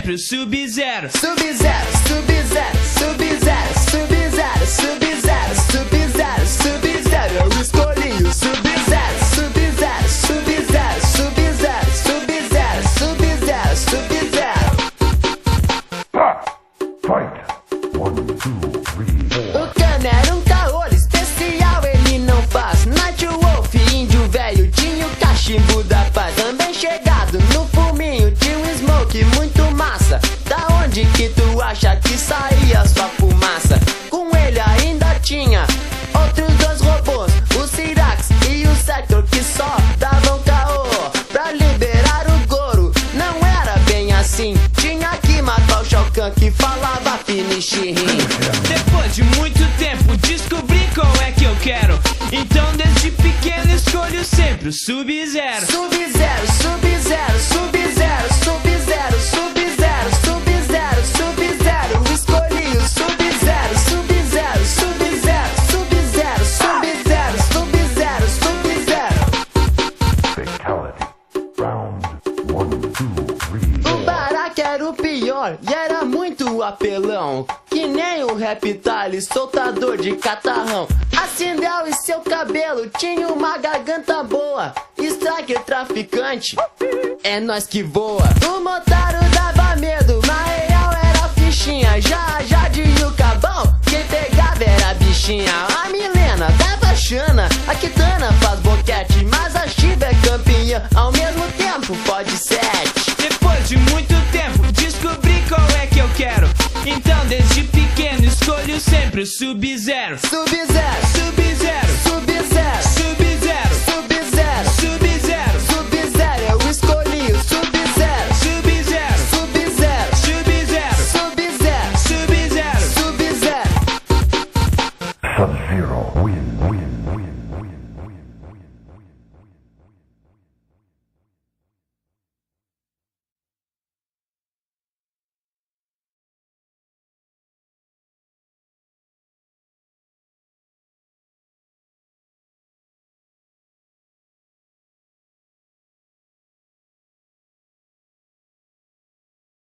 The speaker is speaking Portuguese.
sempre o Sub-Zero. Sub-Zero, Sub-Zero, Sub-Zero, Sub-Zero, Sub-Zero, Sub-Zero, Sub-Zero. Eu escolhi o Sub-Zero, Sub-Zero, Sub-Zero, Sub-Zero, Sub-Zero, Sub-Zero, Sub-Zero. Fight! 1, 2, 3, 4. O Khan era um caolho especial, ele não faz Night Wolf, índio velho, tinha o cachimbo da paz. Também chegado no fuminho, tinha um smoke muito massa. Da onde que tu acha que saía sua fumaça? Com ele ainda tinha outros dois robôs, o Cyrax e o Sector, que só davam caô pra liberar o Goro. Não era bem assim, tinha que matar o Shao Kahn que falava finish him. Depois de muito tempo descobri qual é que eu quero. Então desde pequeno escolho sempre o Sub-Zero. Sub-Zero, Sub-Zero, Sub-Zero, Sub-Zero, Sub-Zero, Sub-Zero, Sub-Zero. Escolhi o Sub-Zero, Sub-Zero, Sub-Zero, Sub-Zero, Sub-Zero, Sub-Zero, Sub-Zero. Fatality. Round 1, 2, 3, O Baraka era o pior e era muito apelão, que nem o Reptile, soltador de catarrão. Acendeu e seu cabelo tinha uma garganta boa. Striker traficante, é nós que voa. O Motaro dava medo, na real era fichinha. Já de Yucabão, quem pegava era bichinha. A Milena dava chana, a Kitana faz boquete, mas a Shiva é campeã, ao mesmo tempo pode 7. Depois de muito tempo descobri qual é que eu quero. Então desde pequeno escolho sempre o Sub-Zero. Sub-Zero, Sub-Zero, Sub-Zero, Sub-Zero, Sub-Zero, Sub-Zero, Sub-Zero. Eu escolhi o Sub-Zero, Sub-Zero, Sub-Zero, Sub-Zero, Sub-Zero, Sub-Zero. Sub-Zero. Sub-Zero. Win.